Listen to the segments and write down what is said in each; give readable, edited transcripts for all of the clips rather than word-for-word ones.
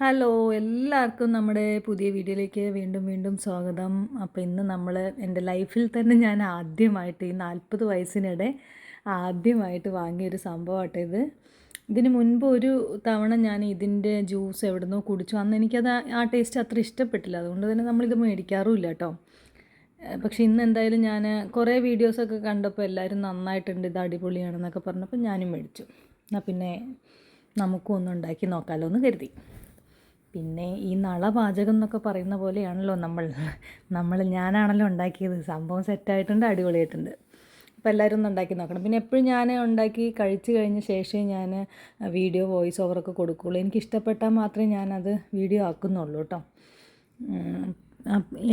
Hello എല്ലാവർക്കും നമ്മുടെ പുതിയ വീഡിയോയിലേക്ക് വീണ്ടും വീണ്ടും സ്വാഗതം. അപ്പോൾ ഇന്ന് നമ്മൾ എൻ്റെ ലൈഫിൽ തന്നെ ഞാൻ ആദ്യമായിട്ട് ഈ 40 വയസ്സിനിടെ ആദ്യമായിട്ട് വാങ്ങിയൊരു സംഭവമാട്ടോ ഇത്. ഇതിന് മുൻപ് ഒരു തവണ ഞാൻ ഇതിൻ്റെ ജ്യൂസ് എവിടുന്നോ കുടിച്ചു. അന്ന് എനിക്കത് ആ ടേസ്റ്റ് അത്ര ഇഷ്ടപ്പെട്ടില്ല, അതുകൊണ്ട് തന്നെ നമ്മളിത് മേടിക്കാറുമില്ല കേട്ടോ. പക്ഷേ ഇന്ന് എന്തായാലും ഞാൻ കുറേ വീഡിയോസൊക്കെ കണ്ടപ്പോൾ എല്ലാവരും നന്നായിട്ടുണ്ട്, ഇത് അടിപൊളിയാണെന്നൊക്കെ പറഞ്ഞപ്പോൾ ഞാനും മേടിച്ചു. എന്നാൽ പിന്നെ നമുക്കും ഒന്ന് ഉണ്ടാക്കി നോക്കാമല്ലോ എന്ന് കരുതി. പിന്നെ ഈ നളപാചകം എന്നൊക്കെ പറയുന്ന പോലെയാണല്ലോ ഞാനാണല്ലോ ഉണ്ടാക്കിയത്. സംഭവം സെറ്റായിട്ടുണ്ട്, അടിപൊളിയായിട്ടുണ്ട്. അപ്പോൾ എല്ലാവരും ഒന്ന് ഉണ്ടാക്കി നോക്കണം. പിന്നെ എപ്പോഴും ഞാൻ ഉണ്ടാക്കി കഴിച്ച് കഴിഞ്ഞ ശേഷമേ ഞാൻ വീഡിയോ വോയിസ് ഓവറൊക്കെ കൊടുക്കുകയുള്ളൂ. എനിക്കിഷ്ടപ്പെട്ടാൽ മാത്രമേ ഞാനത് വീഡിയോ ആക്കുന്നുള്ളൂ കേട്ടോ.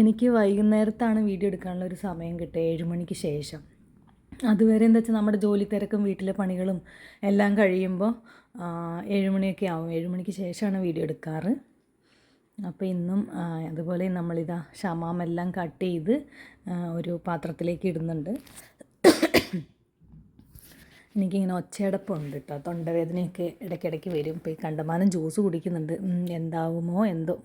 എനിക്ക് വൈകുന്നേരത്താണ് വീഡിയോ എടുക്കാനുള്ള ഒരു സമയം കിട്ടുക, 7 മണിക്ക് ശേഷം. അതുവരെ എന്താ വെച്ചാൽ നമ്മുടെ ജോലി തിരക്കും വീട്ടിലെ പണികളും എല്ലാം കഴിയുമ്പോൾ 7 മണിയൊക്കെ ആവും. 7 മണിക്ക് ശേഷമാണ് വീഡിയോ എടുക്കാറ്. അപ്പോൾ ഇന്നും അതുപോലെ നമ്മളിതാ ഷമാമെല്ലാം കട്ട് ചെയ്ത് ഒരു പാത്രത്തിലേക്ക് ഇടുന്നുണ്ട്. എനിക്കിങ്ങനെ ഒച്ചയടപ്പുണ്ട് കേട്ടോ, തൊണ്ടവേദനയൊക്കെ ഇടയ്ക്കിടയ്ക്ക് വരും. ഇപ്പോൾ ഈ കണ്ടമാനം ജ്യൂസ് കുടിക്കുന്നുണ്ട്, എന്താവുമോ എന്തോ.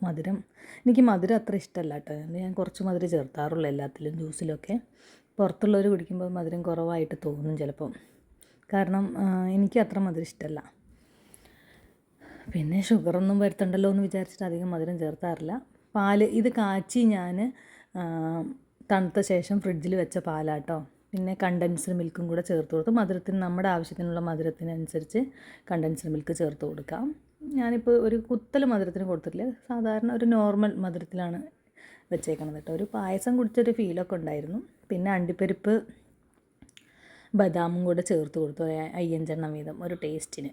എനിക്ക് മധുരം അത്ര ഇഷ്ടമല്ല കേട്ടോ. ഞാൻ കുറച്ച് മധുരം ചേർത്താറുള്ളൂ എല്ലാത്തിലും, ജ്യൂസിലൊക്കെ. പുറത്തുള്ളവർ കുടിക്കുമ്പോൾ മധുരം കുറവായിട്ട് തോന്നും ചിലപ്പം, കാരണം എനിക്ക് അത്ര മധുരം ഇഷ്ടമല്ല. പിന്നെ ഷുഗറൊന്നും വരുത്തണ്ടല്ലോ എന്ന് വിചാരിച്ചിട്ട് അധികം മധുരം ചേർത്താറില്ല. പാല് ഇത് കാച്ചി ഞാൻ തണുത്ത ശേഷം ഫ്രിഡ്ജിൽ വെച്ച പാലാട്ടോ. പിന്നെ കണ്ടൻസ്ഡ് മിൽക്കും കൂടെ ചേർത്ത് കൊടുത്ത് മധുരത്തിന് നമ്മുടെ ആവശ്യത്തിനുള്ള മധുരത്തിനനുസരിച്ച് കണ്ടൻസ്ഡ് മിൽക്ക് ചേർത്ത് കൊടുക്കാം. ഞാനിപ്പോൾ ഒരു കുത്തൽ മധുരത്തിന് കൊടുത്തിട്ടില്ല, സാധാരണ ഒരു നോർമൽ മധുരത്തിലാണ് വെച്ചേക്കണത് കേട്ടോ. ഒരു പായസം കുടിച്ചൊരു ഫീലൊക്കെ ഉണ്ടായിരുന്നു. പിന്നെ അണ്ടിപ്പരിപ്പ് ബദാമും കൂടെ ചേർത്ത് കൊടുത്തു, 5 വീതം ഒരു ടേസ്റ്റിന്.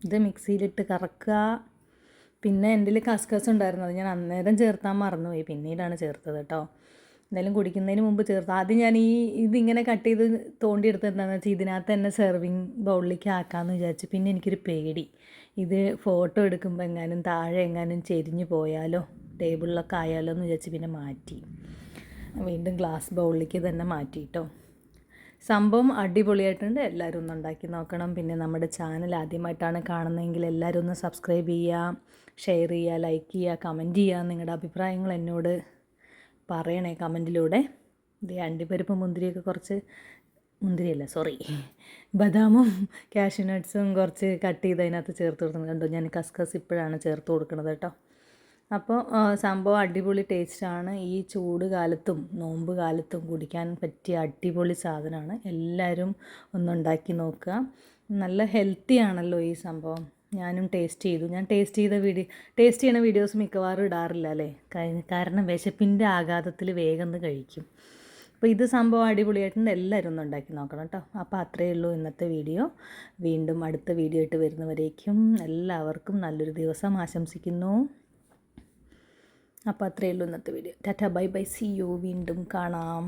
ഇത് മിക്സിയിലിട്ട് കറക്കുക. പിന്നെ എൻ്റെ കയ്യിൽ കസ്കസ് ഉണ്ടായിരുന്നു, അത് ഞാൻ അന്നേരം ചേർത്താൻ മറന്നുപോയി, പിന്നീടാണ് ചേർത്തത് കേട്ടോ. എന്തായാലും കുടിക്കുന്നതിന് മുമ്പ് ചേർത്ത്. ആദ്യം ഞാൻ ഇതിങ്ങനെ കട്ട് ചെയ്ത് തോണ്ടിയെടുത്ത് എന്താണെന്ന് വെച്ചാൽ ഇതിനകത്ത് തന്നെ സെർവിങ് ബൗളിലേക്ക് ആക്കാമെന്ന് വിചാരിച്ചു. പിന്നെ എനിക്കൊരു പേടി, ഇത് ഫോട്ടോ എടുക്കുമ്പോൾ എങ്ങാനും താഴെ എങ്ങാനും ചെരിഞ്ഞ് പോയാലോ, ടേബിളിലൊക്കെ ആയാലോ എന്ന് വിചാരിച്ച് പിന്നെ മാറ്റി. വീണ്ടും ഗ്ലാസ് ബൗളിലേക്ക് തന്നെ മാറ്റി കേട്ടോ. സംഭവം അടിപൊളിയായിട്ടുണ്ട്, എല്ലാവരും ഒന്ന് ഉണ്ടാക്കി നോക്കണം. പിന്നെ നമ്മുടെ ചാനൽ ആദ്യമായിട്ടാണ് കാണുന്നതെങ്കിൽ എല്ലാവരും ഒന്ന് സബ്സ്ക്രൈബ് ചെയ്യുക, ഷെയർ ചെയ്യുക, ലൈക്ക് ചെയ്യുക, കമൻറ്റ് ചെയ്യുക. നിങ്ങളുടെ അഭിപ്രായങ്ങൾ എന്നോട് പറയണേ കമൻറ്റിലൂടെ. ഇത് അണ്ടിപ്പരിപ്പ് ബദാമും കാഷ്യൂ നട്ട്സും കുറച്ച് കട്ട് ചെയ്ത് അതിനകത്ത് ചേർത്ത് കൊടുക്കുന്നത് കണ്ടോ. ഞാൻ കസ്കസ് ഇപ്പോഴാണ് ചേർത്ത് കൊടുക്കുന്നത് കേട്ടോ. അപ്പോൾ സംഭവം അടിപൊളി ടേസ്റ്റാണ്. ഈ ചൂട് കാലത്തും നോമ്പ് കാലത്തും കുടിക്കാൻ പറ്റിയ അടിപൊളി സാധനമാണ്. എല്ലാവരും ഒന്നുണ്ടാക്കി നോക്കുക. നല്ല ഹെൽത്തി ആണല്ലോ ഈ സംഭവം. ഞാനും ടേസ്റ്റ് ചെയ്തു. ഞാൻ ടേസ്റ്റ് ചെയ്യുന്ന വീഡിയോസ് മിക്കവാറും ഇടാറില്ല അല്ലേ, കാരണം വിശപ്പിൻ്റെ ആഘാതത്തിൽ വേഗം കഴിക്കും. അപ്പോൾ ഇത് സംഭവം അടിപൊളിയായിട്ടുണ്ട്, എല്ലാവരും ഒന്ന് ഉണ്ടാക്കി നോക്കണം കേട്ടോ. അപ്പോൾ അത്രയേ ഉള്ളൂ ഇന്നത്തെ വീഡിയോ. വീണ്ടും അടുത്ത വീഡിയോ ആയിട്ട് വരുന്നവരേക്കും എല്ലാവർക്കും നല്ലൊരു ദിവസം ആശംസിക്കുന്നു. അപ്പോൾ അത്രയേ ഉള്ളൂ ഇന്നത്തെ video. Tata bye bye, see you, വീണ്ടും കാണാം.